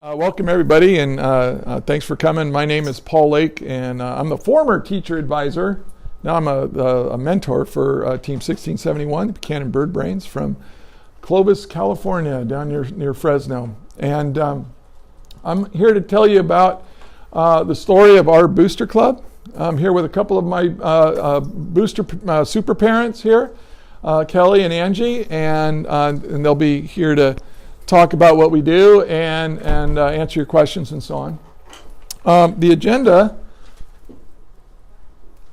Welcome everybody, and thanks for coming. My name is Paul Lake, and I'm the former teacher advisor. Now I'm a mentor for Team 1671, the Buchanan Bird Brains from Clovis, California, down near Fresno. And I'm here to tell you about the story of our booster club. I'm here with a couple of my booster super parents here, Kelly and Angie, and they'll be here to talk about what we do and answer your questions and so on. The agenda,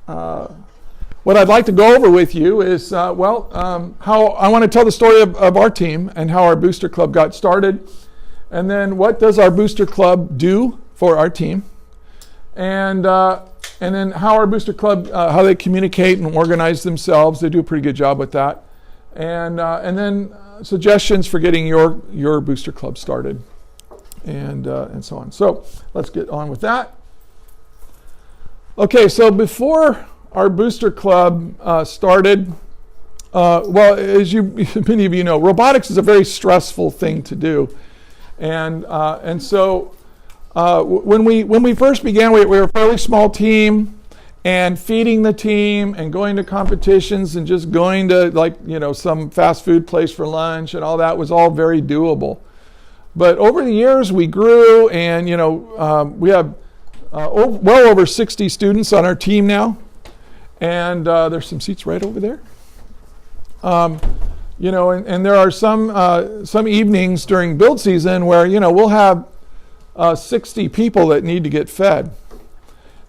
what I'd like to go over with you is, how I want to tell the story of our team and how our booster club got started, and then what does our booster club do for our team, and then how our booster club, how they communicate and organize themselves. They do a pretty good job with that, and then suggestions for getting your booster club started, and so on. So let's get on with that. Okay, so before our booster club started, as many of you know, robotics is a very stressful thing to do, and so when we first began, we were a fairly small team. And feeding the team and going to competitions and just going to some fast food place for lunch and all that was all very doable. But over the years we grew, and we have well over 60 students on our team now, and there's some seats right over there. And there are some evenings during build season where we'll have 60 people that need to get fed.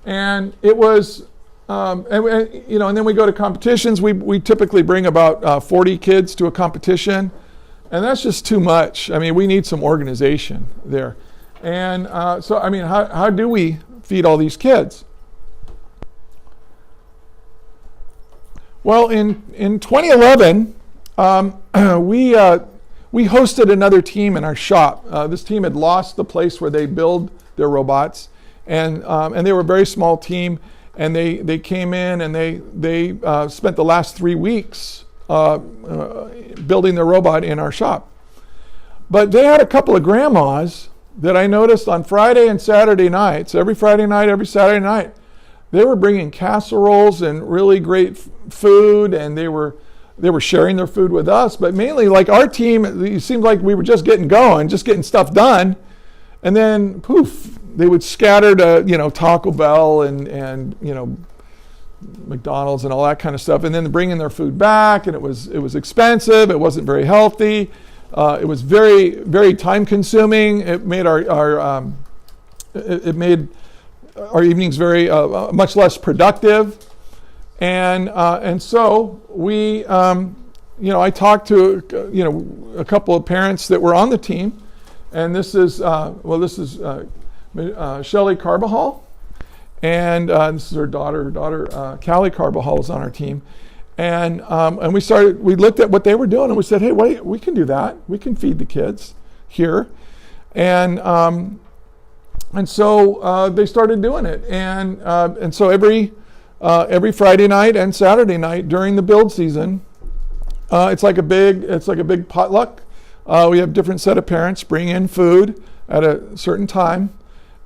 And it was, and then we go to competitions. We typically bring about 40 kids to a competition, and that's just too much. I mean, we need some organization there. And how do we feed all these kids? Well, in 2011, we hosted another team in our shop. This team had lost the place where they build their robots. And they were a very small team, and they came in and they spent the last 3 weeks building their robot in our shop. But they had a couple of grandmas that I noticed on Friday and Saturday nights, every Friday night, every Saturday night, they were bringing casseroles and really great food, and they were sharing their food with us. But mainly, like our team, it seemed like we were just getting going, just getting stuff done, and then poof. They would scatter to, Taco Bell and McDonald's and all that kind of stuff, and then bringing their food back, and it was expensive. It wasn't very healthy. It was very, very time consuming. It made our evenings very much less productive, and so we I talked to a couple of parents that were on the team, and this is Shelly Carbajal, and this is her daughter Callie Carbajal is on our team, and we looked at what they were doing, and we said, hey, wait, we can do that. We can feed the kids here, and so they started doing it, and so every Friday night and Saturday night during the build season, it's like a big potluck. We have different set of parents bring in food at a certain time.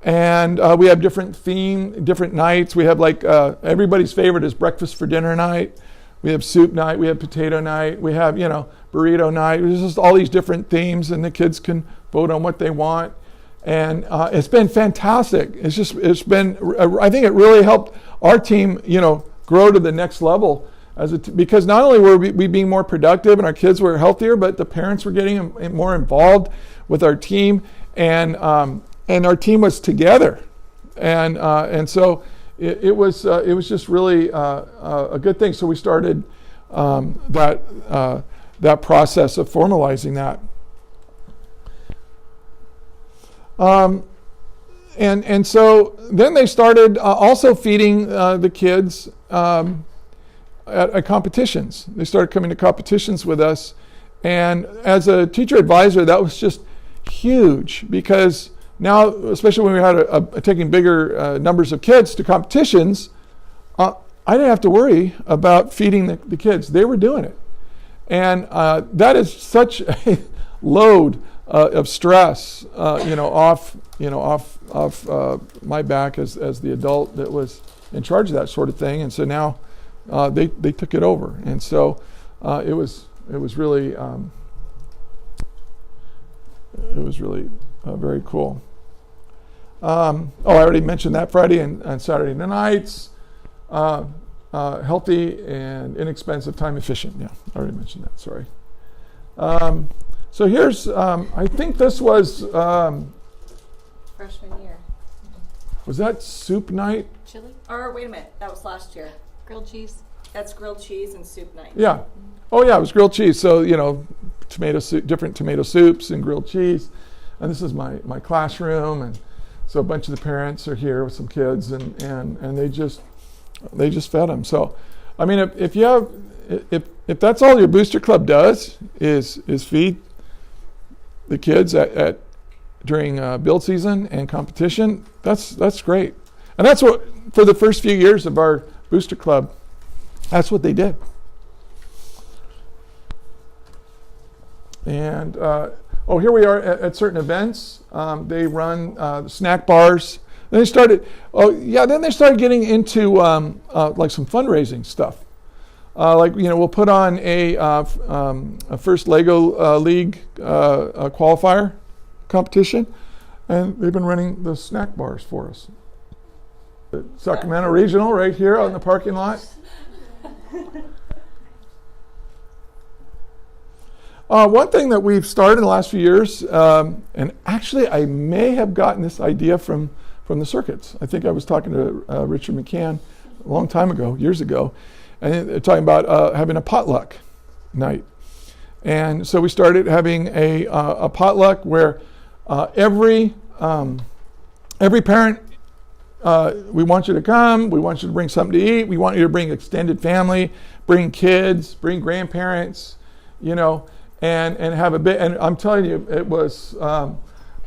And we have different nights. We have everybody's favorite is breakfast for dinner night. We have soup night. We have potato night. We have, burrito night. There's just all these different themes, and the kids can vote on what they want. And it's been fantastic. It's been, I think it really helped our team, grow to the next level because not only were we being more productive and our kids were healthier, but the parents were getting more involved with our team, and our team was together, and so it was just really a good thing. So we started that process of formalizing that, and so then they started also feeding the kids at competitions. They started coming to competitions with us, and as a teacher advisor, that was just huge because now, especially when we had taking bigger numbers of kids to competitions, I didn't have to worry about feeding the kids. They were doing it. And that is such a load of stress, off my back as the adult that was in charge of that sort of thing. And so now they took it over, and so it was really very cool. I already mentioned that Friday and Saturday nights. Healthy and inexpensive, time efficient. Yeah, I already mentioned that. Sorry. So here's, I think this was freshman year. Was that soup night? Chili? Or wait a minute, that was last year. Grilled cheese. That's grilled cheese and soup night. Yeah. Oh yeah, it was grilled cheese. So tomato soup, different tomato soups and grilled cheese. And this is my classroom, and so a bunch of the parents are here with some kids, and they just fed them. So, I mean, if that's all your booster club does is feed the kids at during build season and competition, that's great. And that's what, for the first few years of our booster club, that's what they did. And here we are at certain events. They run snack bars. Then they started getting into like some fundraising stuff. We'll put on a first Lego League qualifier competition, and they've been running the snack bars for us. The Sacramento Regional right here out in the parking lot. One thing that we've started in the last few years, and actually I may have gotten this idea from the circuits. I think I was talking to Richard McCann a long time ago, years ago, and they're talking about having a potluck night. And so we started having a potluck where every parent, we want you to come, we want you to bring something to eat, we want you to bring extended family, bring kids, bring grandparents, and have a bit. And I'm telling you, it was,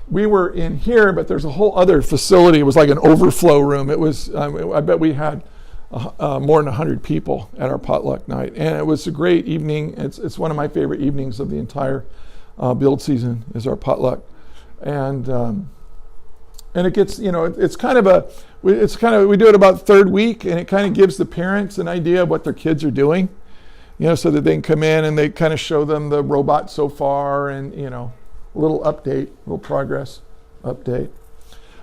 we were in here, but there's a whole other facility. It was like an overflow room. It was, I bet we had more than 100 people at our potluck night. And it was a great evening. It's one of my favorite evenings of the entire build season is our potluck. And it gets, we do it about third week, and it kind of gives the parents an idea of what their kids are doing, so that they can come in and they kind of show them the robot so far, and, a little update, little progress update.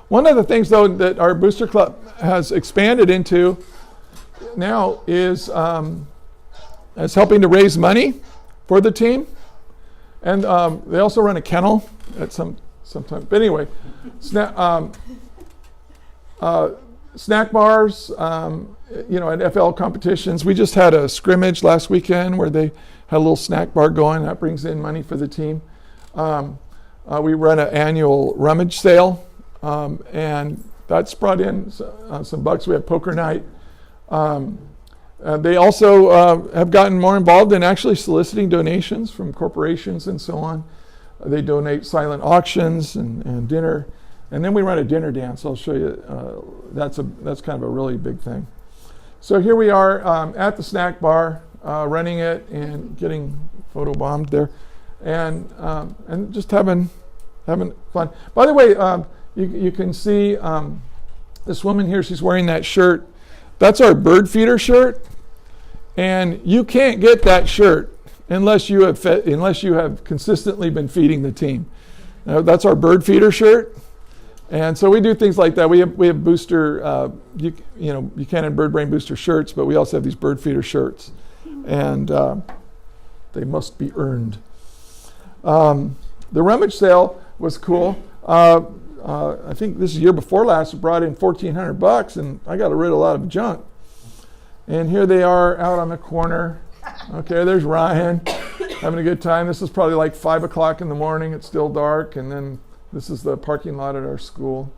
One of the things, though, that our booster club has expanded into now is helping to raise money for the team. And they also run a kennel at some time. But anyway, snack bars, at FL competitions. We just had a scrimmage last weekend where they had a little snack bar going. That brings in money for the team. We run an annual rummage sale, and that's brought in some bucks. We have poker night. They also have gotten more involved in actually soliciting donations from corporations and so on. They donate silent auctions and dinner, and then we run a dinner dance. I'll show you. That's kind of a really big thing. So here we are at the snack bar, running it and getting photobombed there, and just having fun. By the way, you can see this woman here. She's wearing that shirt. That's our bird feeder shirt, and you can't get that shirt unless you have consistently been feeding the team. That's our bird feeder shirt, and so we do things like that. We have booster, Buchanan Bird Brain booster shirts, but we also have these bird feeder shirts, and they must be earned. The rummage sale was cool. I think this year before last, we brought in $1,400, and I got rid of a lot of junk. And here they are out on the corner. Okay, there's Ryan having a good time. This is probably like 5 o'clock in the morning. It's still dark, and then this is the parking lot at our school.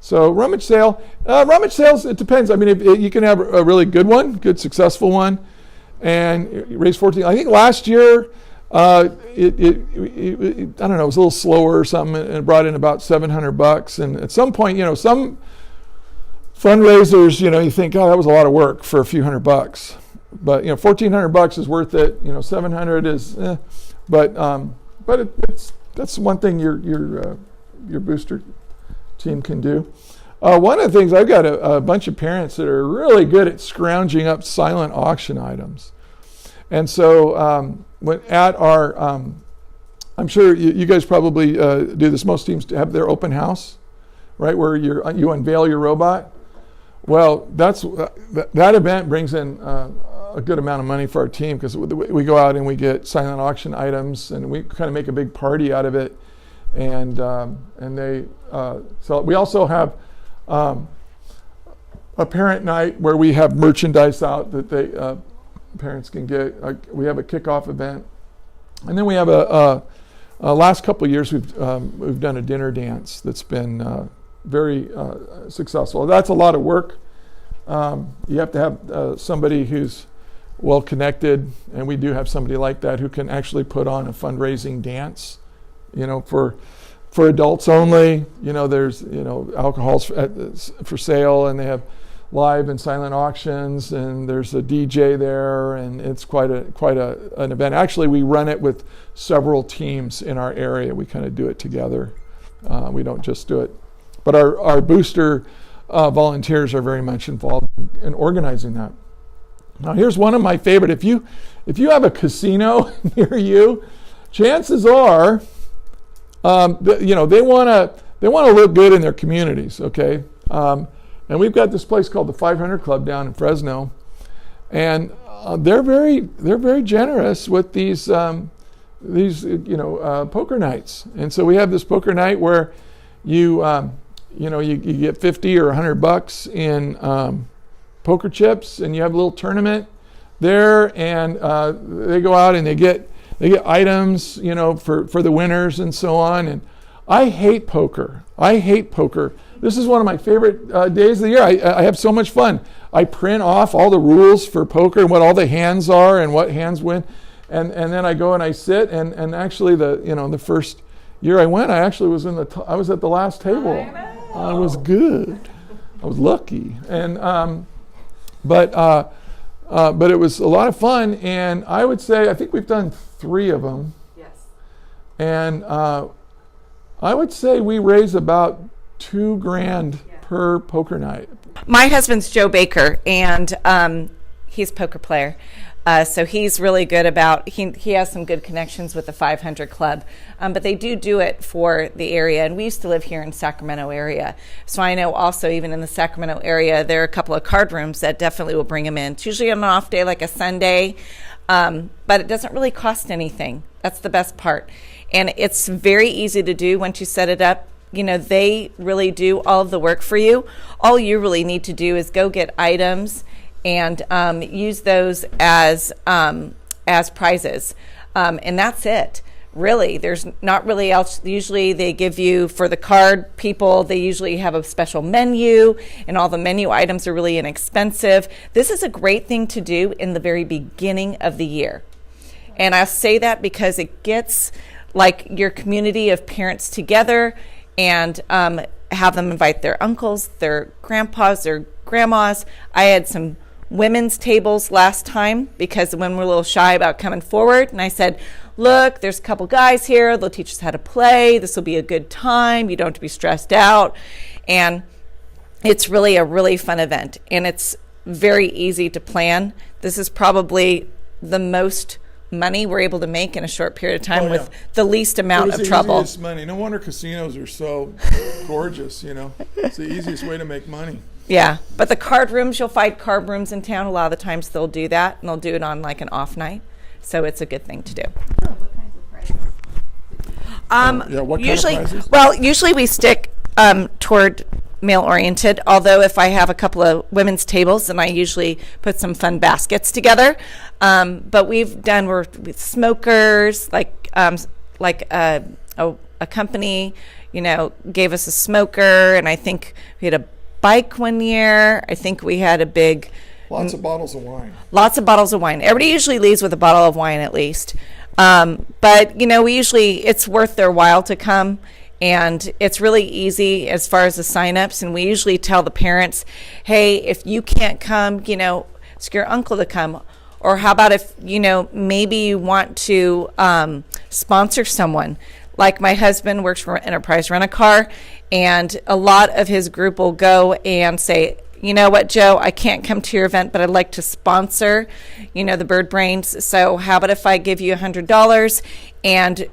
So rummage sale. Rummage sales, it depends. I mean, if you can have a really good one, good successful one, and raise 14. I think last year, I don't know, it was a little slower or something, and it brought in about $700. And at some point, some fundraisers, you think, oh, that was a lot of work for a few $100. But $1,400 is worth it. 700 is, but that's one thing your booster team can do. One of the things, I've got a bunch of parents that are really good at scrounging up silent auction items. And so when at our, I'm sure you guys probably do this, most teams have their open house, right, where you unveil your robot. Well, that event brings in a good amount of money for our team, because we go out and we get silent auction items, and we kind of make a big party out of it. And they sell it. We also have a parent night where we have merchandise out that they parents can get. We have a kickoff event, and then we have a last couple of years we've done a dinner dance that's been very successful. That's a lot of work. You have to have somebody who's well connected, and we do have somebody like that who can actually put on a fundraising dance, for adults only. There's alcohol's for sale, and they have live and silent auctions, and there's a DJ there, and it's quite an event. Actually, we run it with several teams in our area. We kind of do it together. We don't just do it, but our booster volunteers are very much involved in organizing that. Now, here's one of my favorite. If you have a casino near you, chances are, they want to look good in their communities. Okay, and we've got this place called the 500 Club down in Fresno, and they're very generous with these poker nights. And so we have this poker night where you get 50 or $100 in poker chips, and you have a little tournament there, and they go out and they get items, for the winners and so on. And I hate poker. This is one of my favorite days of the year. I have so much fun. I print off all the rules for poker and what all the hands are and what hands win, and then I go and I sit, and actually the first year I went, I actually was I was at the last table. I was good. I was lucky, and but it was a lot of fun. And I would say I think we've done 3 of them. Yes. And I would say we raise about $2,000 per poker night. My husband's Joe Baker, and he's a poker player. So he's really good about, he has some good connections with the 500 Club, but they do it for the area. And we used to live here in Sacramento area. So I know also even in the Sacramento area, there are a couple of card rooms that definitely will bring them in. It's usually on an off day, like a Sunday, but it doesn't really cost anything. That's the best part. And it's very easy to do once you set it up. They really do all of the work for you. All you really need to do is go get items and use those as prizes, and that's it. Really, there's not really else. Usually, they give you, for the card people, they usually have a special menu, and all the menu items are really inexpensive. This is a great thing to do in the very beginning of the year, and I say that because it gets like your community of parents together, and have them invite their uncles, their grandpas, their grandmas. I had some women's tables last time because the women were a little shy about coming forward, and I said, look, there's a couple guys here, they'll teach us how to play, this will be a good time, you don't have to be stressed out. And it's really a really fun event, and it's very easy to plan. This is probably the most money we're able to make in a short period of time with the least amount of trouble. Easiest money. No wonder casinos are so gorgeous. It's the easiest way to make money. Yeah, but the card rooms, you'll find card rooms in town. A lot of the times they'll do that, and they'll do it on like an off night. So it's a good thing to do. What kinds of prizes? What Usually, kind of prizes? well, usually we stick toward male-oriented, although if I have a couple of women's tables, then I usually put some fun baskets together. But we've done with smokers, like a company, gave us a smoker, and I think we had a bike one year. I think we had a big... Lots of bottles of wine. Lots of bottles of wine. Everybody usually leaves with a bottle of wine at least. But, we usually, it's worth their while to come. And it's really easy as far as the signups. And we usually tell the parents, hey, if you can't come, ask your uncle to come. Or how about if, maybe you want to sponsor someone. like my husband works for Enterprise Rent-A-Car, and a lot of his group will go and say, you know what, Joe, I can't come to your event, but I'd like to sponsor, the Bird Brains. So how about if I give you $100 and,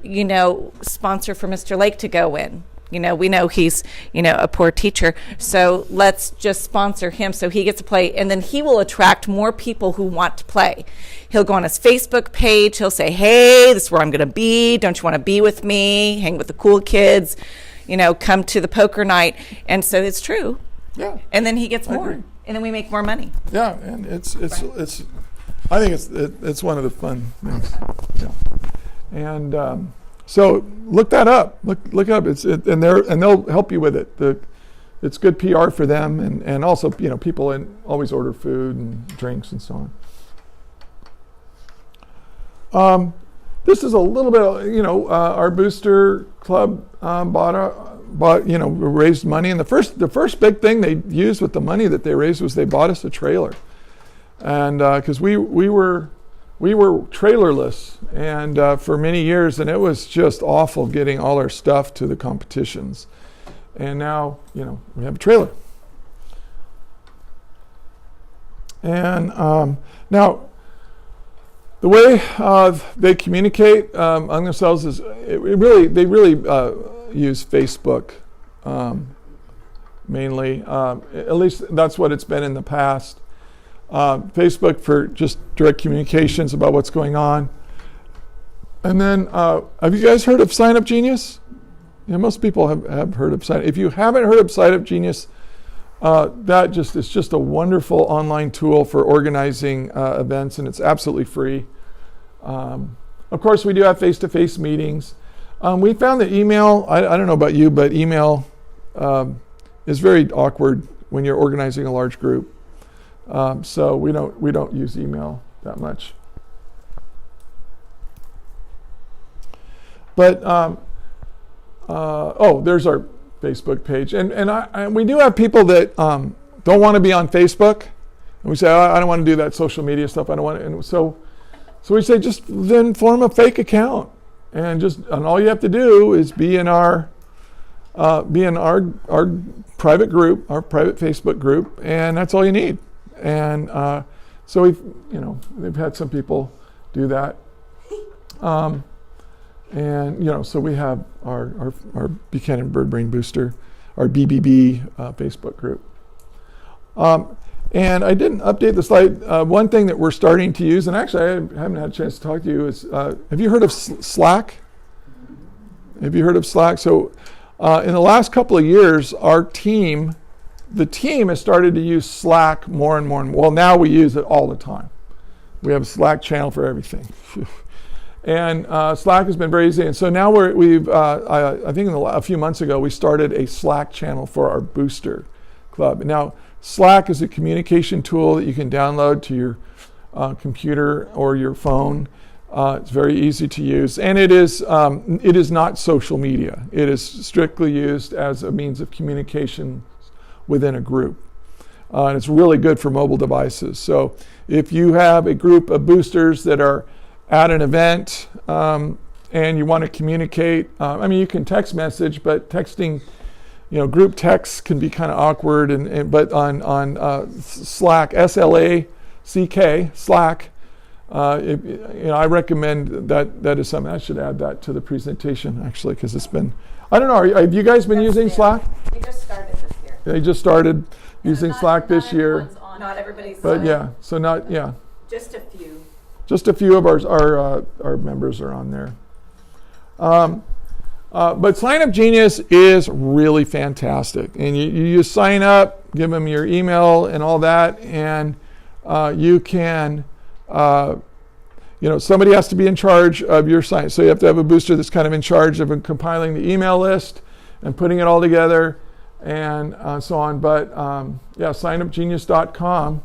sponsor for Mr. Lake to go in? We know he's, a poor teacher. So let's just sponsor him so he gets to play. And then he will attract more people who want to play. He'll go on his Facebook page. He'll say, hey, this is where I'm going to be. Don't you want to be with me? Hang with the cool kids, come to the poker night. And so it's true. Yeah. And then he gets more. agree. And then we make more money. Yeah, and it's I think it's one of the fun things. Yeah. And so look that up. Look up. And they'll help you with it. It's good PR for them, and also people always order food and drinks and so on. This is a little bit. Our booster club raised money, and the first big thing they used with the money that they raised was they bought us a trailer, and because we were trailerless and for many years, and it was just awful getting all our stuff to the competitions, and now we have a trailer. And now the way they communicate among themselves is they really use Facebook mainly. At least that's what it's been in the past. Facebook for just direct communications about what's going on. And then, have you guys heard of Sign Up Genius? Yeah, most people have heard of Sign Up. If you haven't heard of Sign Up Genius, it's just a wonderful online tool for organizing events, and it's absolutely free. Of course, we do have face-to-face meetings. We found that email, I don't know about you, but email is very awkward when you're organizing a large group. So we don't use email that much. But there's our Facebook page, and we do have people that don't want to be on Facebook, and we say, I don't want to do that social media stuff. I don't want to, and so we say just then form a fake account. And all you have to do is be in our private group, our private Facebook group, and that's all you need. And so they've had some people do that, and so we have our Buchanan Bird Brain Booster, our BBB Facebook group. And I didn't update the slide. One thing that we're starting to use, and actually I haven't had a chance to talk to you, is have you heard of Slack? Have you heard of Slack? So in the last couple of years, the team has started to use Slack more and more. Well, now we use it all the time. We have a Slack channel for everything. And Slack has been very easy. And so now I think a few months ago, we started a Slack channel for our booster club. Now, Slack is a communication tool that you can download to your computer or your phone. It's very easy to use, and it is not social media. It is strictly used as a means of communication within a group, and it's really good for mobile devices. So if you have a group of boosters that are at an event and you want to communicate, you can text message, but texting, group texts can be kind of awkward, but on Slack, S-L-A-C-K, Slack, I recommend that is something. I should add that to the presentation, actually, because it's been, I don't know, have you guys been using Slack? We just started this year. They just started using Slack this year. Not everybody's But on yeah, so not, yeah. Just a few. Just a few of our members are on there. But Sign Up Genius is really fantastic. And you sign up, give them your email and all that, and you can, somebody has to be in charge of your sign. So you have to have a booster that's kind of in charge of compiling the email list and putting it all together and so on. But signupgenius.com.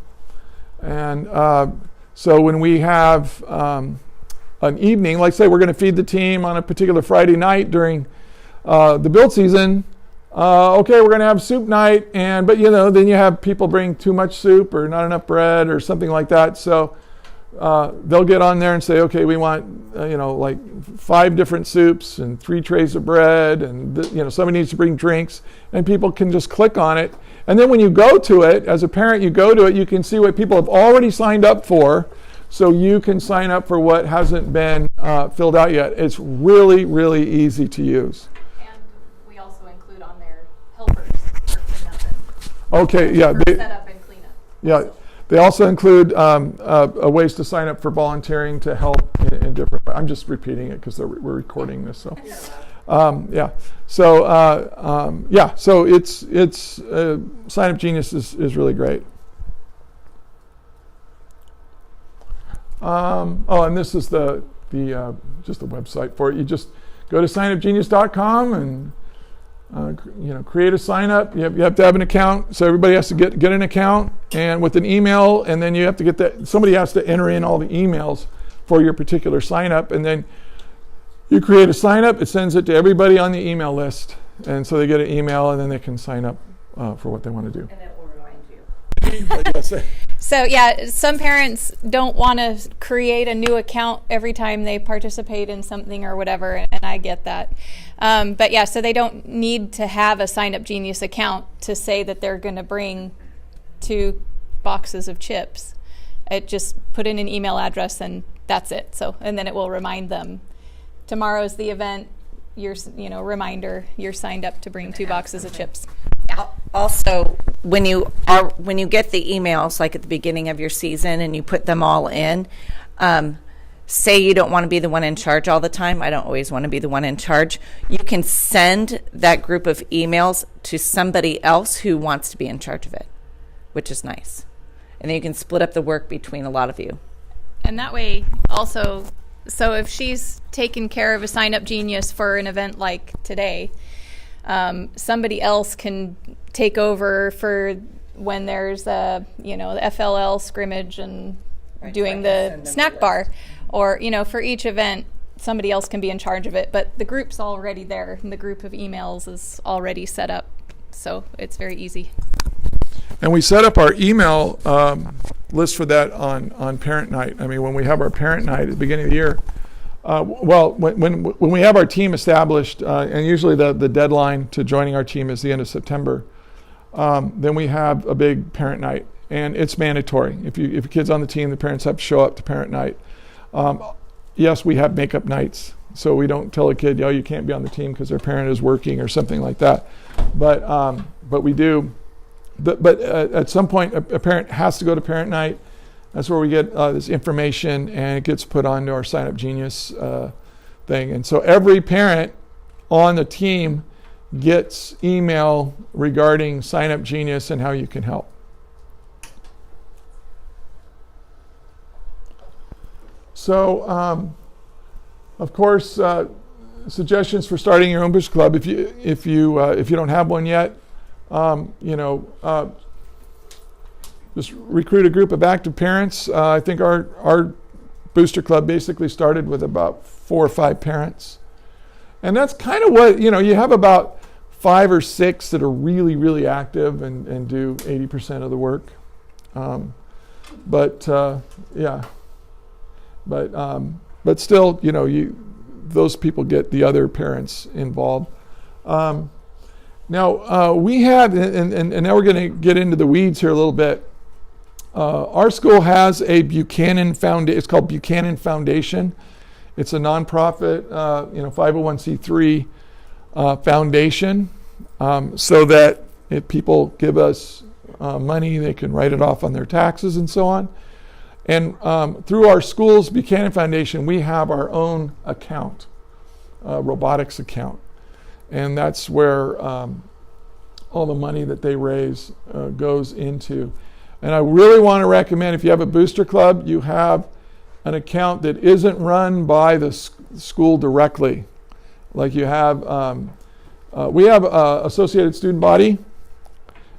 And so when we have an evening, like say we're going to feed the team on a particular Friday night during the build season, we're going to have soup night, but then you have people bring too much soup or not enough bread or something like that. So they'll get on there and say, okay, we want like 5 different soups and 3 trays of bread, and somebody needs to bring drinks, and people can just click on it. And then when you go to it, as a parent, you go to it, you can see what people have already signed up for, so you can sign up for what hasn't been filled out yet. It's really, really easy to use. And we also include on there helpers for cleanup and Okay, yeah. setup and cleanup. Yeah, they also include ways to sign up for volunteering to help in different. I'm just repeating it because we're recording this. So, yeah. So So it's Sign Up Genius is really great. And this is the just the website for it. You just go to signupgenius.com and create a sign up. You have to have an account, so everybody has to get an account and with an email, and then you have to get that. Somebody has to enter in all the emails for your particular sign up, and then you create a sign up. It sends it to everybody on the email list, and so they get an email, and then they can sign up for what they want to do. And it will remind you. So yeah, some parents don't want to create a new account every time they participate in something or whatever, and I get that. But yeah, so they don't need to have a Sign Up Genius account to say that they're going to bring 2 boxes of chips. It just put in an email address and that's it. So, and then it will remind them, tomorrow's the event. Reminder, you're signed up to bring 2 boxes of chips. Also, when you get the emails, like at the beginning of your season, and you put them all in, say you don't want to be the one in charge all the time. I don't always want to be the one in charge. You can send that group of emails to somebody else who wants to be in charge of it, which is nice. And then you can split up the work between a lot of you. And that way also, so if she's taking care of a Sign Up Genius for an event like today, somebody else can take over for when there's the FLL scrimmage and doing the snack bar, or for each event somebody else can be in charge of it, but the group's already there and the group of emails is already set up, so it's very easy. And we set up our email list for that on parent night. I mean, when we have our parent night at the beginning of the year, when we have our team established, and usually the deadline to joining our team is the end of September, then we have a big parent night, and it's mandatory. If your kid's on the team, the parents have to show up to parent night. Yes, we have makeup nights, so we don't tell a kid, you can't be on the team because their parent is working or something like that. But we do. But at some point, a parent has to go to parent night. That's where we get this information, and it gets put onto our Sign Up Genius thing. And so every parent on the team gets email regarding Sign Up Genius and how you can help. So, of course, suggestions for starting your own booster club. If you don't have one yet, just recruit a group of active parents. I think our booster club basically started with about 4 or 5 parents. And that's kind of what, you have about 5 or 6 that are really, really active and do 80% of the work. But still, those people get the other parents involved. Now, we have, and now we're going to get into the weeds here a little bit. Our school has a Buchanan Foundation. It's called Buchanan Foundation. It's a nonprofit, 501c3 foundation, so that if people give us money, they can write it off on their taxes and so on. And through our school's Buchanan Foundation, we have our own account, robotics account. And that's where all the money that they raise goes into. And I really want to recommend, if you have a booster club, you have an account that isn't run by the school directly. Like you have, we have Associated Student Body,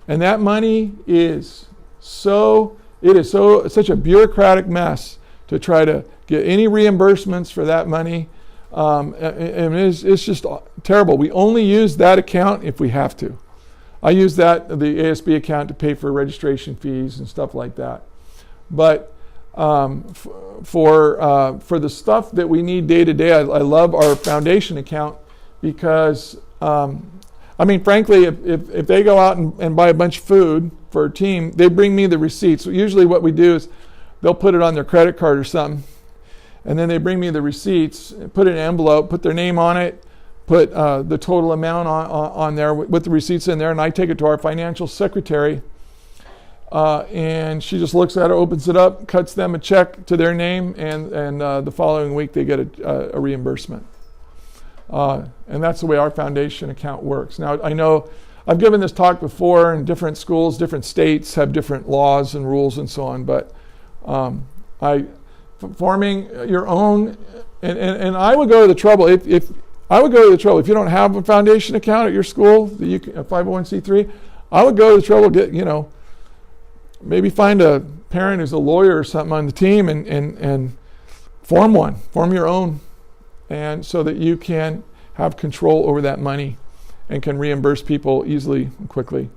and that money is such a bureaucratic mess to try to get any reimbursements for that money. And it's just terrible. We only use that account if we have to. I use the ASB account to pay for registration fees and stuff like that. But For the stuff that we need day to day, I love our foundation account because, frankly, if they go out and buy a bunch of food for a team, they bring me the receipts. So usually what we do is they'll put it on their credit card or something, and then they bring me the receipts, put it in an envelope, put their name on it, put the total amount on there with the receipts in there, and I take it to our financial secretary, and she just looks at it, opens it up, cuts them a check to their name, and the following week they get a reimbursement. And that's the way our foundation account works. Now, I know I've given this talk before, and different schools, different states have different laws and rules and so on, but forming your own, and I would go to the trouble, if you don't have a foundation account at your school, a 501c3, I would go to the trouble, maybe find a parent who's a lawyer or something on the team and form your own, and so that you can have control over that money and can reimburse people easily and quickly,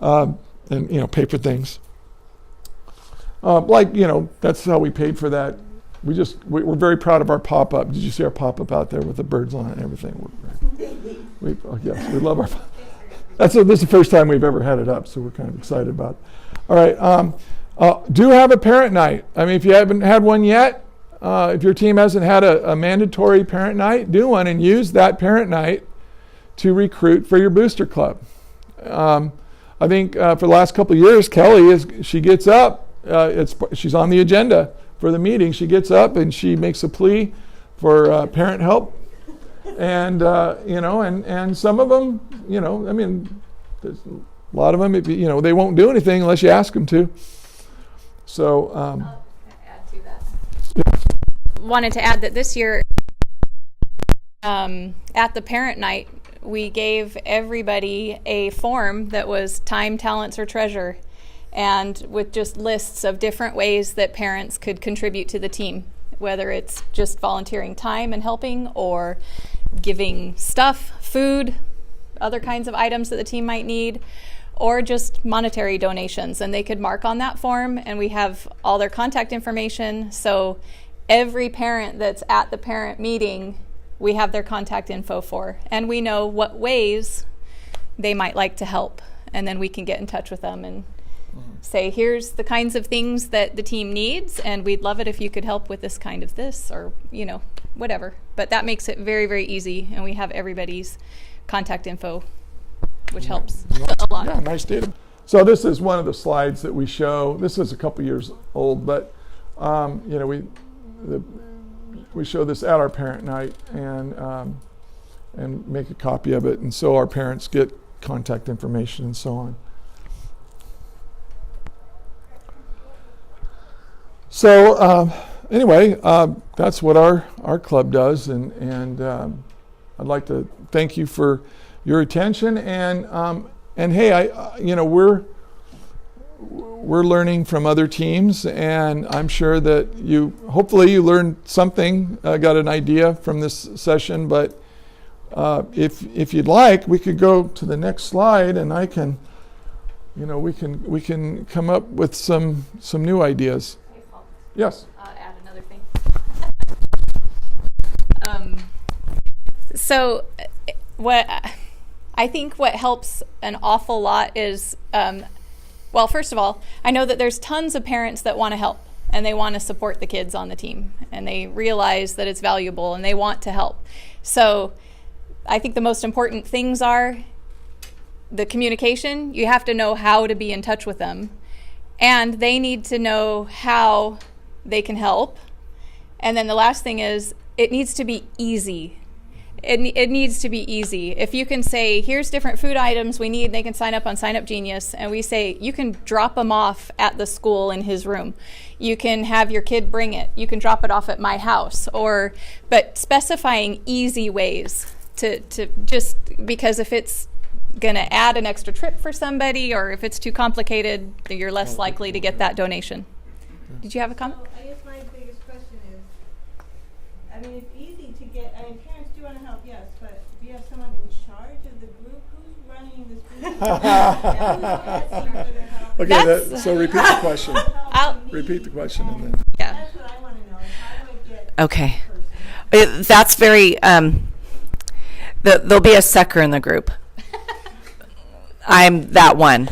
and pay for things. That's how we paid for that. We're very proud of our pop-up. Did you see our pop-up out there with the birds on it and everything? Yes, we love our. This is the first time we've ever had it up, so we're kind of excited about it. All right, do have a parent night. If you haven't had one yet, if your team hasn't had a mandatory parent night, do one and use that parent night to recruit for your booster club. I think for the last couple of years, Kelly she gets up. She's on the agenda for the meeting. She gets up and she makes a plea for parent help, and and some of them, there's a lot of them. They won't do anything unless you ask them to. So. I'll add to that. Wanted to add that this year, at the parent night, we gave everybody a form that was time, talents, or treasure, and with just lists of different ways that parents could contribute to the team, whether it's just volunteering time and helping, or giving stuff, food, other kinds of items that the team might need, or just monetary donations. And they could mark on that form, and we have all their contact information. So every parent that's at the parent meeting, we have their contact info for, and we know what ways they might like to help. And then we can get in touch with them and say, here's the kinds of things that the team needs, and we'd love it if you could help with this kind of this, or whatever. But that makes it very, very easy, and we have everybody's contact info, which helps a lot. Yeah, nice data. So this is one of the slides that we show. This is a couple years old, but we show this at our parent night and make a copy of it, and so our parents get contact information and so on. So anyway, that's what our club does, and I'd like to thank you for your attention. And hey, we're learning from other teams, and I'm sure that hopefully you learned something, got an idea from this session. But if you'd like, we could go to the next slide, and I can, we can come up with some new ideas. Yes. Add another thing. So what I think what helps an awful lot is, first of all, I know that there's tons of parents that want to help, and they want to support the kids on the team, and they realize that it's valuable, and they want to help. So I think the most important things are the communication. You have to know how to be in touch with them, and they need to know how they can help. And then the last thing is, it needs to be easy. It needs to be easy. If you can say, here's different food items we need, they can sign up on Sign Up Genius, and we say, you can drop them off at the school in his room. You can have your kid bring it. You can drop it off at my house. But specifying easy ways to just, because if it's going to add an extra trip for somebody, or if it's too complicated, you're less likely to get that donation. Did you have a comment? I guess my biggest question is, it's easy to get, parents do want to help, yes, but do you have someone in charge of the group? Who's running this group? Okay, so repeat the question. I'll repeat the question and then. Yeah. That's what I want to know, is how do I get Okay. a person? That's very, there'll be a sucker in the group. I'm that one.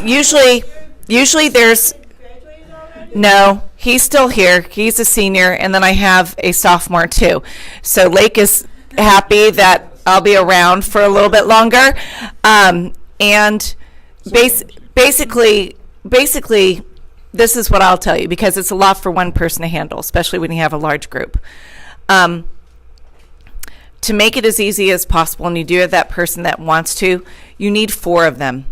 Usually there's, Graduated already? no, he's still here. He's a senior, and then I have a sophomore too. So Lake is happy that I'll be around for a little bit longer. And basically, this is what I'll tell you, because it's a lot for one person to handle, especially when you have a large group. To make it as easy as possible, and you do have that person that wants to, you need 4 of them.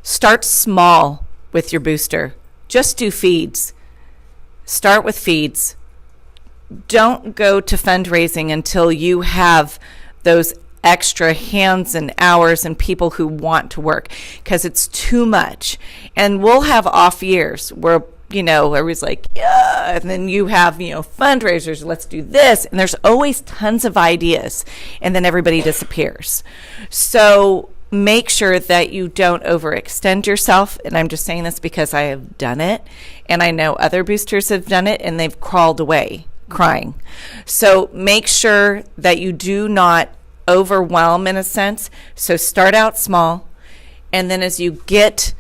Start small with your booster. Just do feeds. Start with feeds. Don't go to fundraising until you have those extra hands and hours and people who want to work, because it's too much. And we'll have off years where, everybody's like, yeah, and then you have, fundraisers, let's do this. And there's always tons of ideas, and then everybody disappears. So make sure that you don't overextend yourself. And I'm just saying this because I have done it, and I know other boosters have done it, and they've crawled away crying. So make sure that you do not overwhelm, in a sense. So start out small, and then as you get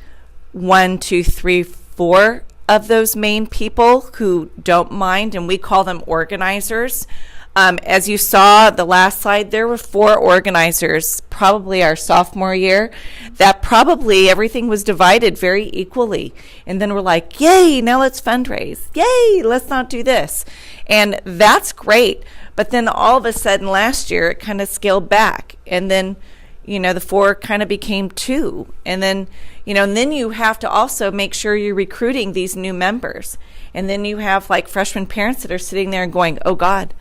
1, 2, 3, 4 of those main people who don't mind, and we call them organizers. As you saw the last slide, there were 4 organizers, probably our sophomore year, that probably everything was divided very equally. And then we're like, yay, now let's fundraise. Yay, let's not do this. And that's great. But then all of a sudden last year, it kind of scaled back. And then, the 4 kind of became 2. And then, and then you have to also make sure you're recruiting these new members. And then you have like freshman parents that are sitting there and going, oh God,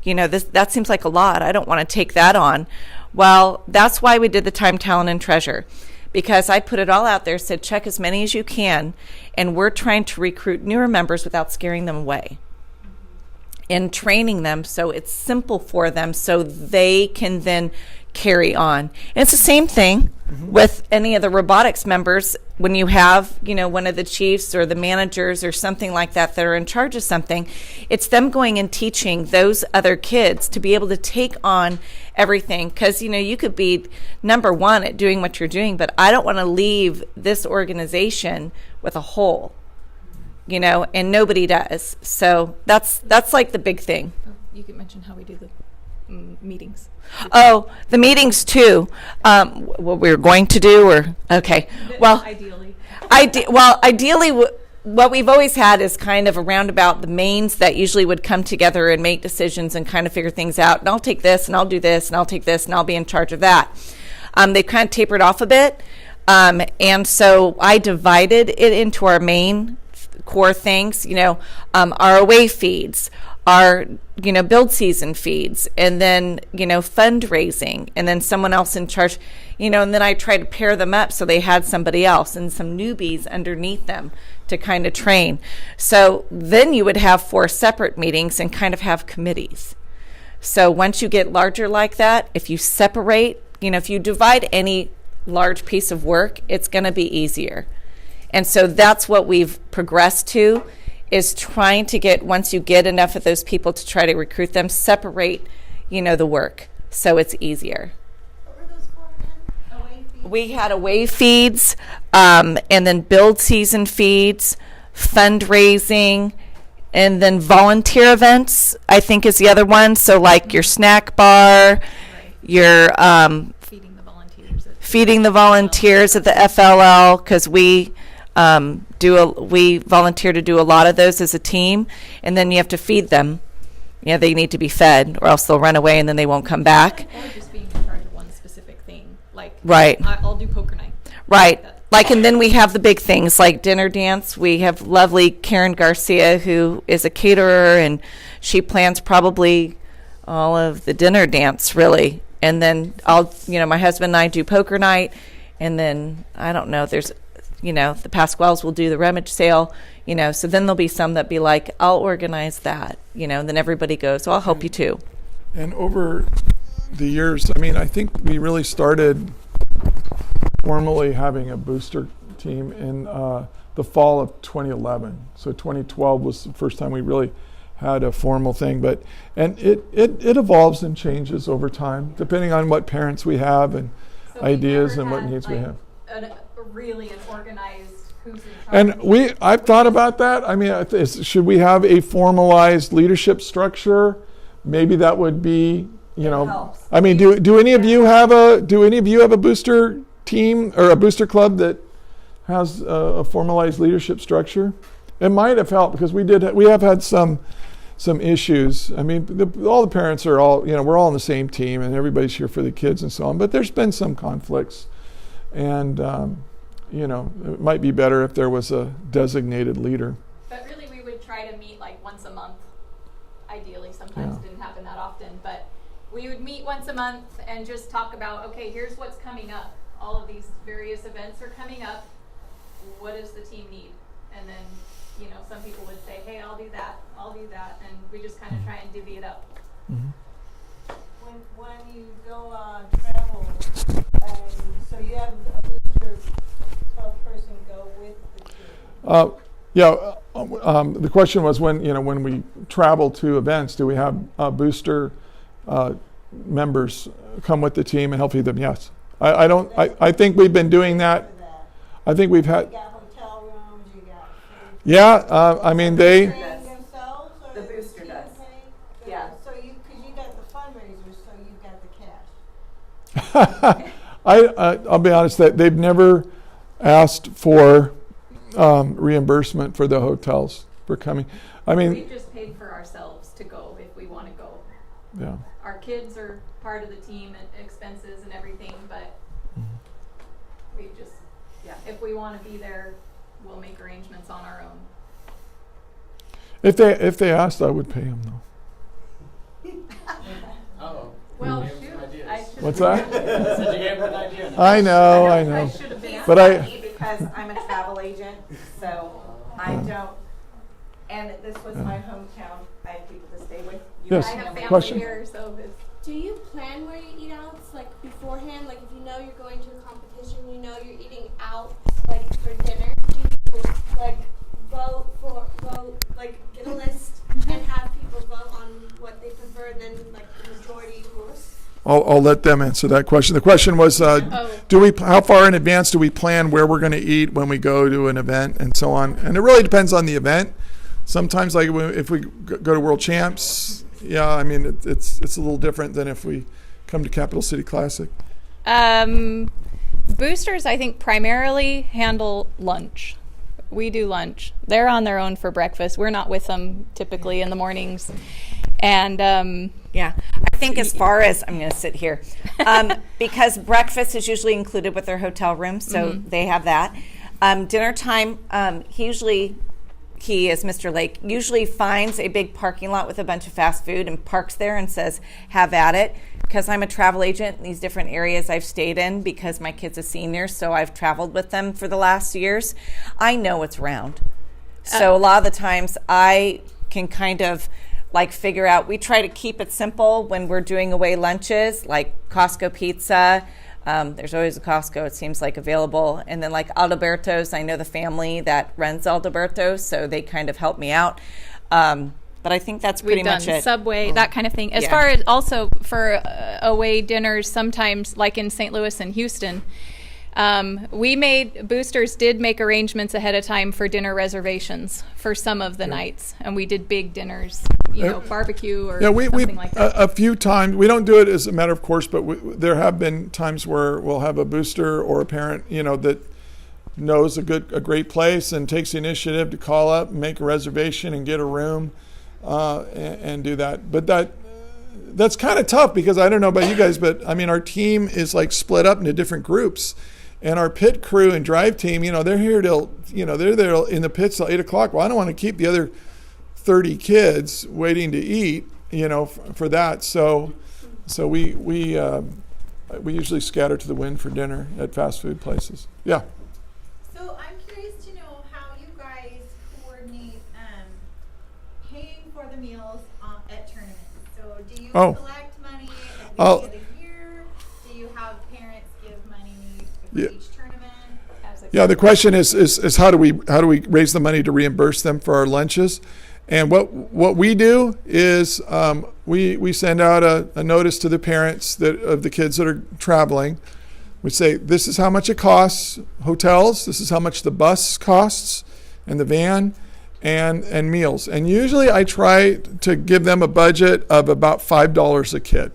that seems like a lot. I don't want to take that on. Well, that's why we did the time, talent, and treasure, because I put it all out there, said check as many as you can, and we're trying to recruit newer members without scaring them away and training them so it's simple for them so they can then carry on. And it's the same thing with any of the robotics members. When you have, one of the chiefs or the managers or something like that are in charge of something, it's them going and teaching those other kids to be able to take on everything. Because, you could be number 1 at doing what you're doing, but I don't want to leave this organization with a hole, and nobody does. So that's like the big thing. You could mention how we do the meetings. Oh, the meetings too. What we're going to do, or okay. Well, Ideally. Ideally, what we've always had is kind of around about the mains that usually would come together and make decisions and kind of figure things out. And I'll take this, and I'll do this, and I'll take this, and I'll be in charge of that. They've kind of tapered off a bit, and so I divided it into our main core things. Our away feeds, our build season feeds, and then fundraising, and then someone else in charge, and then I try to pair them up so they had somebody else and some newbies underneath them to kind of train. So then you would have 4 separate meetings and kind of have committees. So once you get larger like that, if you separate, if you divide any large piece of work, it's going to be easier. And so that's what we've progressed to, is trying to get, once you get enough of those people to try to recruit them, separate, the work so it's easier. What were those 4 again? Away feeds? We had away feeds, and then build season feeds, fundraising, and then volunteer events, I think is the other one. So like your snack bar, your Feeding the volunteers. feeding the volunteers at the FLL, because we volunteer to do a lot of those as a team, and then you have to feed them. They need to be fed, or else they'll run away and then they won't come back. Or just being in charge of one specific thing. Like, Right. I'll do poker night. Right. Like, and then we have the big things like dinner dance. We have lovely Karen Garcia, who is a caterer, and she plans probably all of the dinner dance, really. And then my husband and I do poker night, and then I don't know, there's the Pasquales will do the rummage sale, so then there'll be some that be like, I'll organize that, and then everybody goes, I'll help you too. And over the years, I think we really started formally having a booster team in the fall of 2011. So 2012 was the first time we really had a formal thing. And it evolves and changes over time, depending on what parents we have and So we've ideas never and what had, needs we have. Really an organized who's in charge. And I've thought about that. I mean, should we have a formalized leadership structure? Maybe that would be, helps. I mean, do any of you have a booster team or a booster club that has a formalized leadership structure? It might have helped because we have had some issues. I mean, all the parents are all, we're all on the same team and everybody's here for the kids and so on. But there's been some conflicts, and it might be better if there was a designated leader. But really, we would try to meet like once a month. Ideally, sometimes it didn't happen that often, but we would meet once a month and just talk about, okay, here's what's coming up. All of these various events are coming up. What does the team need? And then, some people would say, hey, I'll do that, and we just kind of try and divvy it up. Mm-hmm. When you go on travel, so you have a booster club person go with the team. The question was when we travel to events, do we have booster members come with the team and help feed them? Yes. I think we've been doing that. I think we've had. You got hotel rooms, you got. I mean they. Train themselves, or The booster team does. pay? Yeah. So because you got the fundraisers, so you got the cash. I'll be honest that they've never asked for reimbursement for the hotels for coming. I mean, We've just paid for ourselves to go if we want to go. yeah. Our kids are part of the team and expenses and everything, but we just, if we want to be there, we'll make arrangements on our own. If they asked, I would pay them though. Uh-oh. Well, You gave shoot, some ideas. I should. What's that? Said you gave an idea. I know. I should have been. But I. Because I'm a travel agent, so I don't, and this was my hometown. I have people to stay with. You Yes. I guys have know me. family Question. here, so it's. Do you plan where you eat out, like beforehand? Like if you know you're going to a competition, you know you're eating out, like for dinner. Do you like vote, like get a list and have people vote on what they prefer, and then like the majority rules? I'll let them answer that question. The question was, how far in advance do we plan where we're going to eat when we go to an event and so on? And it really depends on the event. Sometimes, like if we go to World Champs, I mean it's a little different than if we come to Capital City Classic. Boosters, I think, primarily handle lunch. We do lunch. They're on their own for breakfast. We're not with them typically in the mornings. And Yeah, I think as far as, I'm going to sit here, because breakfast is usually included with their hotel room, so they have that. Dinner time, he is Mr. Lake, usually finds a big parking lot with a bunch of fast food and parks there and says, have at it. Because I'm a travel agent in these different areas I've stayed in because my kid's a senior, so I've traveled with them for the last years. I know what's around. So a lot of the times I can kind of like figure out, we try to keep it simple when we're doing away lunches, like Costco pizza. There's always a Costco, it seems like, available. And then like Alberto's, I know the family that runs Alberto's, so they kind of help me out. But I think that's pretty we've done much it. Subway, that kind of thing. As Yeah. far as also for away dinners, sometimes like in St. Louis and Houston, Boosters did make arrangements ahead of time for dinner reservations for some of the nights. And we did big dinners, barbecue or something like that. A few times, we don't do it as a matter of course, but there have been times where we'll have a booster or a parent, that knows a great place and takes the initiative to call up and make a reservation and get a room and do that. But that's kind of tough because I don't know about you guys, but I mean, our team is like split up into different groups. And our pit crew and drive team, they're here till, they're there in the pits till 8 o'clock. Well, I don't want to keep the other 30 kids waiting to eat, for that. So we usually scatter to the wind for dinner at fast food places. Yeah. So I'm curious to know how you guys coordinate paying for the meals at tournaments. So do you collect money at the end of the year? Do you have parents give money for each tournament? Yeah, the question is how do we raise the money to reimburse them for our lunches? And what we do is we send out a notice to the parents of the kids that are traveling. We say, this is how much it costs, hotels, this is how much the bus costs and the van and meals. And usually I try to give them a budget of about $5 a kid.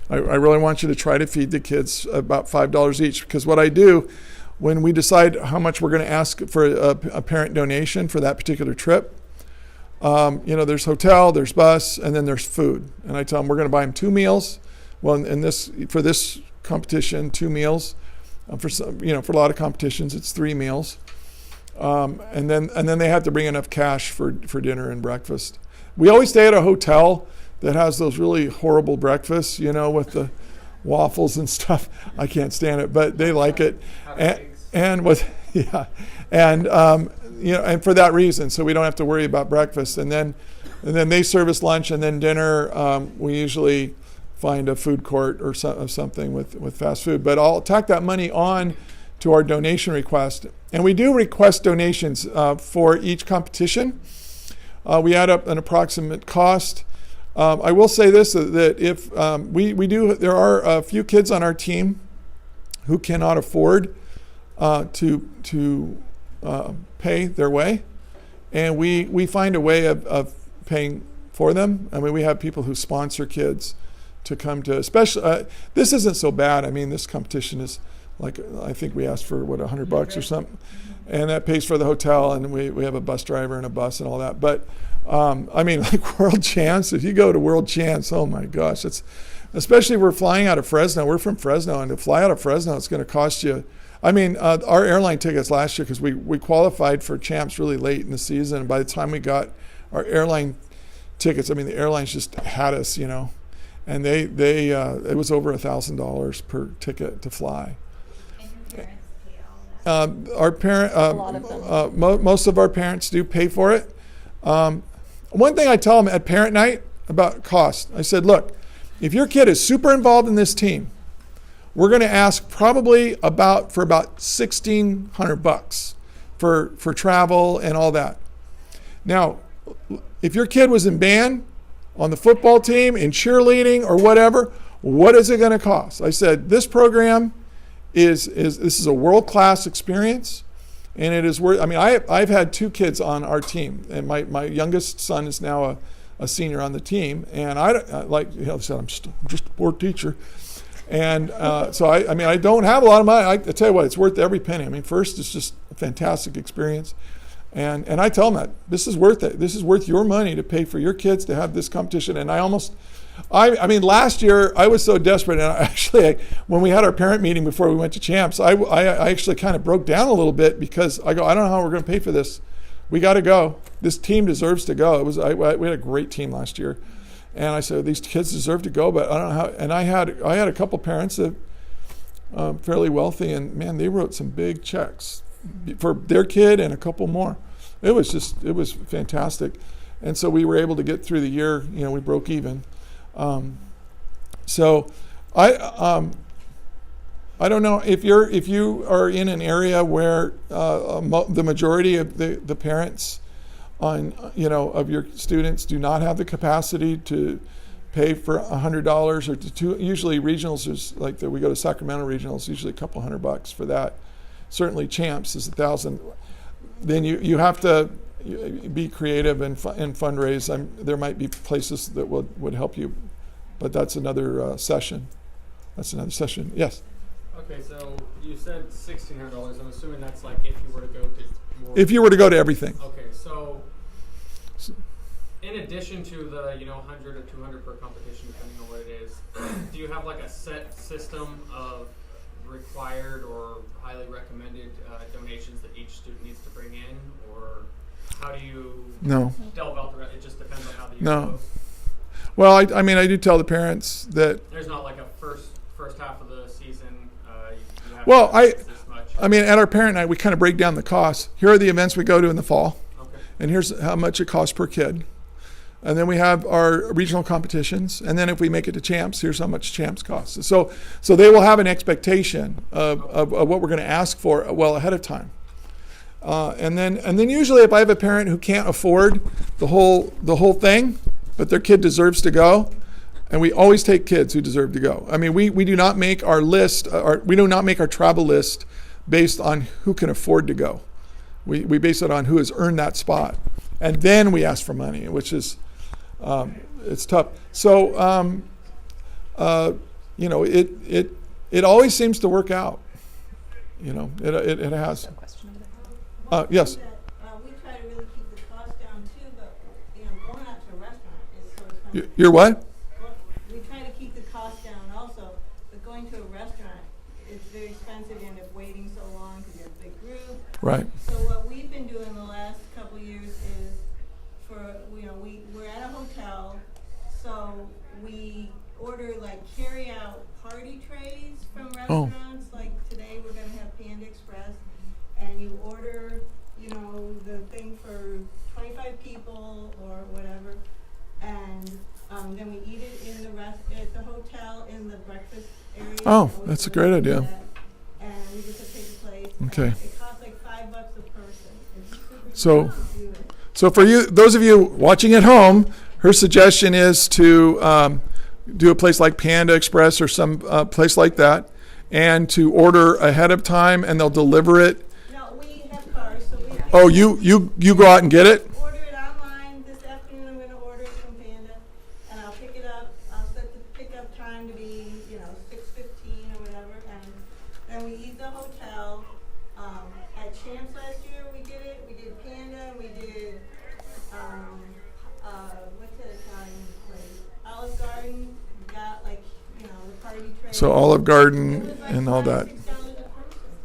I really want you to try to feed the kids about $5 each, because what I do when we decide how much we're going to ask for a parent donation for that particular trip, there's hotel, there's bus, and then there's food. And I tell them we're going to buy them 2 meals. Well, for this competition, 2 meals. For a lot of competitions, it's 3 meals. And then they have to bring enough cash for dinner and breakfast. We always stay at a hotel that has those really horrible breakfasts, with the waffles and stuff. I can't stand it, but they like it. And for that reason, so we don't have to worry about breakfast. And then they serve us lunch, and then dinner. We usually find a food court or something with fast food. But I'll tack that money on to our donation request. And we do request donations for each competition. We add up an approximate cost. I will say this, that if there are a few kids on our team who cannot afford to pay their way, and we find a way of paying for them. I mean, we have people who sponsor kids to come to, especially, this isn't so bad. I mean, this competition is like, I think we asked for $100 or something, and that pays for the hotel, and we have a bus driver and a bus and all that. But like World Champs, if you go to World Champs, oh my gosh, especially if we're flying out of Fresno. We're from Fresno, and to fly out of Fresno, it's going to cost you. Our airline tickets last year, because we qualified for Champs really late in the season, and by the time we got our airline tickets, the airlines just had us, and they it was over $1,000 per ticket to fly. And your parents pay all that? Our parent, most of our parents do pay for it. One thing I tell them at parent night about cost, I said, look, if your kid is super involved in this team, we're going to ask probably about $1,600 for travel and all that. Now, if your kid was in band, on the football team, in cheerleading or whatever, what is it going to cost? I said, this program this is a world-class experience, and it is worth. I've had 2 kids on our team, and my youngest son is now a senior on the team, and I said, I'm just a poor teacher. And so I don't have a lot of money. I tell you what, it's worth every penny. First, it's just a fantastic experience. And I tell them that this is worth it. This is worth your money to pay for your kids to have this competition. And last year I was so desperate. And when we had our parent meeting before we went to Champs, I actually kind of broke down a little bit, because I don't know how we're going to pay for this. We got to go. This team deserves to go. We had a great team last year. And I said, these kids deserve to go, but I don't know how. And I had a couple parents that fairly wealthy, and man, they wrote some big checks for their kid and a couple more. It was fantastic. And so we were able to get through the year. We broke even. So I don't know if you are in an area where the majority of the parents of your students do not have the capacity to pay for $100 or usually regionals is like that. We go to Sacramento regionals, usually a couple $100 for that. Certainly Champs is $1,000. Then you have to be creative and fundraise. There might be places that would help you, but that's another session. Yes. Okay, so you said $1,600. I'm assuming that's like if you were to go to more. If you were to go to everything. Okay, so in addition to the 100 or 200 per competition, depending on what it is, do you have like a set system of required or highly recommended donations that each student needs to bring in, or how do you delve out the rest? It just depends on how the year goes. Well, I do tell the parents that there's not like a first half of the season. You have well, to this much. At our parent night, we kind of break down the costs. Here are the events we go to in the fall, and here's how much it costs per kid. And then we have our regional competitions. And then if we make it to champs, here's how much champs costs. So they will have an expectation of what we're going to ask for well ahead of time. And then usually if I have a parent who can't afford the whole thing, but their kid deserves to go, and we always take kids who deserve to go. I mean, we do not make our list, we do not make our travel list based on who can afford to go. We base it on who has earned that spot. And then we ask for money, which is, it's tough. So, it always seems to work out. It has. Yes. We try to really keep the cost down too, but going out to a restaurant is so expensive. You're what? We try to keep the cost down also, but going to a restaurant is very expensive. You end up waiting so long because you have a big group. Right. So what we've been doing the last couple of years is we're at a hotel, so we order like carry out party trays from restaurants. Like today we're gonna have Panda Express, and you order the thing for 25 people or whatever, and then we eat it at the hotel in the breakfast area. Oh, that's a great idea. And we just have to take a plate. Okay. It costs like $5 a person. It's super So- cheap to do it. So for you, those of you watching at home, her suggestion is to do a place like Panda Express or some place like that, and to order ahead of time, and they'll deliver it. No, we have cars, so we. Oh, you go out and get it? Order it online this afternoon. I'm going to order it from Panda, and I'll pick it up. I'll set the pickup time to be 6:15 or whatever, and then we eat the hotel. At Champs last year, we did it. We did Panda. We did what's the Italian place? Olive Garden. We got the party tray. So Olive It Garden was like and all that. $5 or $6 a person.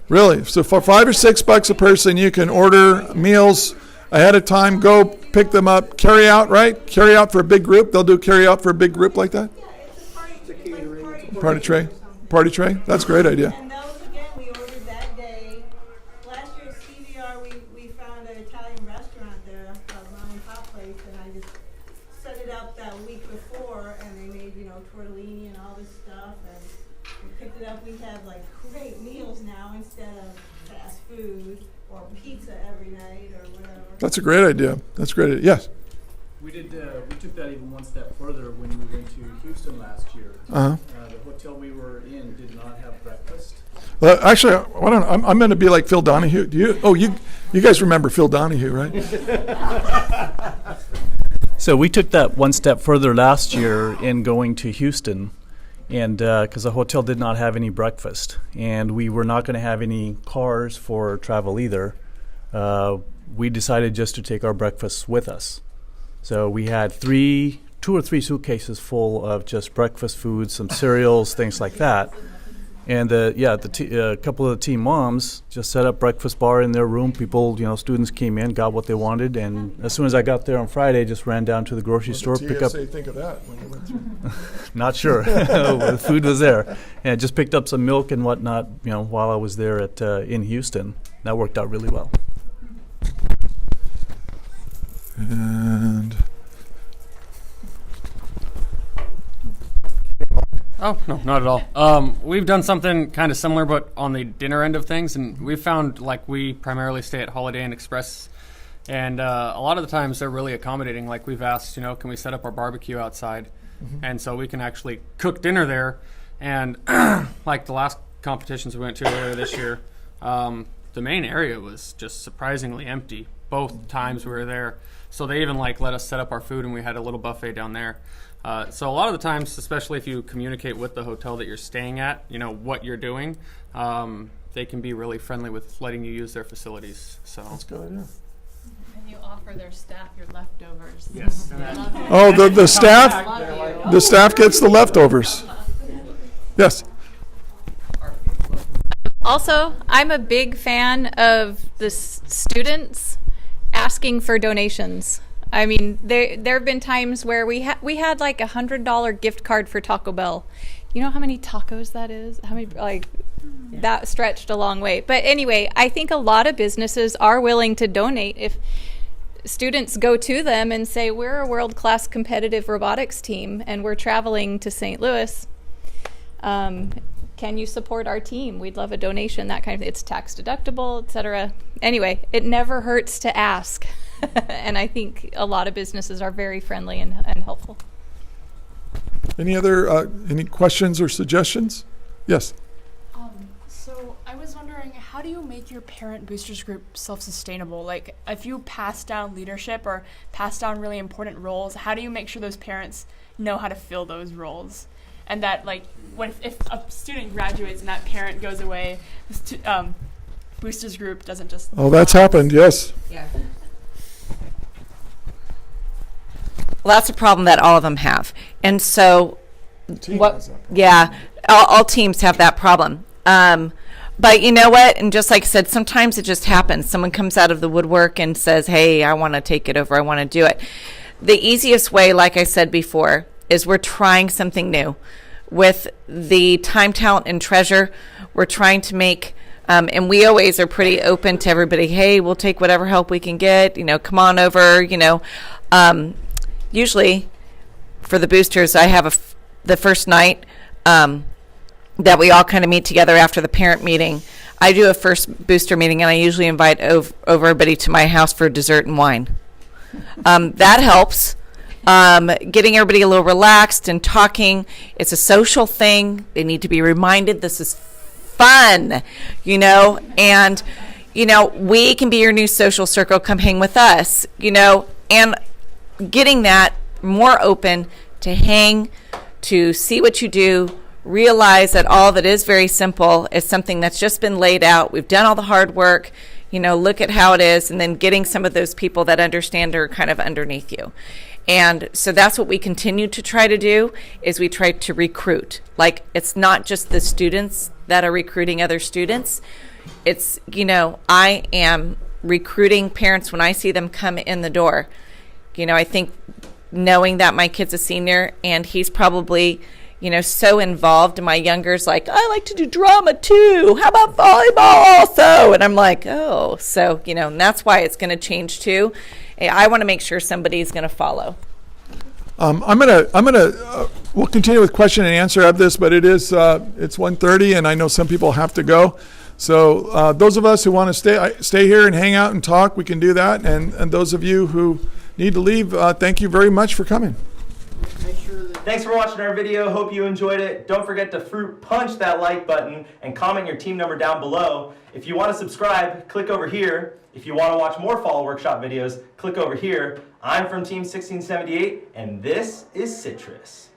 Really? So for $5 or $6 a person, you can order meals ahead of time, go pick them up, carry out, right? Carry out for a big group. They'll do carry out for a big group like that? Yeah, it's a party Party tray? or something. Party tray? That's a great idea. And those, again, we ordered that day. Last year at CVR, we found an Italian restaurant there, a mom and pop place, and I just set it up that week before, and they made, tortellini and all this stuff, and we picked it up. We have, great meals now instead of fast food or pizza every night or whatever. That's a great idea. That's a great idea. Yes? We did. We took that even one step further when we went to Houston last year. Uh-huh. The hotel we were in did not have breakfast. Well, actually, I'm going to be like Phil Donahue. You guys remember Phil Donahue, right? So we took that one step further last year in going to Houston, and because the hotel did not have any breakfast, and we were not going to have any cars for travel either, we decided just to take our breakfasts with us. So we had 2 or 3 suitcases full of just breakfast foods, some cereals, things like that. And a couple of the team moms just set up breakfast bar in their room. People, students came in, got what they wanted, and as soon as I got there on Friday, just ran down to the grocery store, pick up. think of that when you went through? Not sure, the food was there, and just picked up some milk and whatnot. While I was there in Houston, that worked out really well. And Oh, no, not at all. We've done something kind of similar, but on the dinner end of things, and we found we primarily stay at Holiday Inn Express, and a lot of the times they're really accommodating. Like we've asked, can we set up our barbecue outside? Mm-hmm. And so we can actually cook dinner there. And like the last competitions we went to earlier this year, the main area was just surprisingly empty both times we were there. So they even let us set up our food, and we had a little buffet down there. So a lot of the times, especially if you communicate with the hotel that you're staying at, what you're doing, they can be really friendly with letting you use their facilities. So that's a good idea. And you offer their staff your leftovers. Yes. Oh, the staff gets the leftovers. Yes. Also, I'm a big fan of the students asking for donations. I mean, there have been times where we had like $100 gift card for Taco Bell. You know how many tacos that is? How many that stretched a long way. But anyway, I think a lot of businesses are willing to donate students go to them and say, we're a world-class competitive robotics team and we're traveling to St. Louis. Can you support our team? We'd love a donation, that kind of thing. It's tax deductible, etc. Anyway, it never hurts to ask. And I think a lot of businesses are very friendly and helpful. Any questions or suggestions? Yes. So I was wondering, how do you make your parent boosters group self-sustainable? Like, if you pass down leadership or pass down really important roles, how do you make sure those parents know how to fill those roles? And that, like, if a student graduates and that parent goes away, the boosters group doesn't just... Oh, that's happened, yes. Yeah. Well, that's a problem that all of them have. And so, all teams have that problem. But you know what? And just like I said, sometimes it just happens. Someone comes out of the woodwork and says, hey, I want to take it over. I want to do it. The easiest way, like I said before, is we're trying something new. With the time, talent, and treasure, we're trying to make, and we always are pretty open to everybody. Hey, we'll take whatever help we can get. Come on over. Usually, for the boosters, I have the first night that we all kind of meet together after the parent meeting. I do a first booster meeting, and I usually invite over everybody to my house for dessert and wine. That helps. Getting everybody a little relaxed and talking. It's a social thing. They need to be reminded this is fun, and, we can be your new social circle. Come hang with us, and getting that more open to hang, to see what you do, realize that all of it is very simple. It's something that's just been laid out. We've done all the hard work, look at how it is, and then getting some of those people that understand are kind of underneath you. And so that's what we continue to try to do, is we try to recruit. Like, it's not just the students that are recruiting other students. It's, I am recruiting parents when I see them come in the door. I think knowing that my kid's a senior and he's probably, so involved, and my younger's like, I like to do drama too. How about volleyball also? And I'm like, oh, so, and that's why it's going to change too. I want to make sure somebody's going to follow. We'll continue with question and answer of this, but it's 1:30 and I know some people have to go. So those of us who want to stay here and hang out and talk, we can do that. And those of you who need to leave, thank you very much for coming. Thanks for watching our video. Hope you enjoyed it. Don't forget to fruit punch that like button and comment your team number down below. If you want to subscribe, click over here. If you want to watch more fall workshop videos, click over here. I'm from Team 1678, and this is Citrus.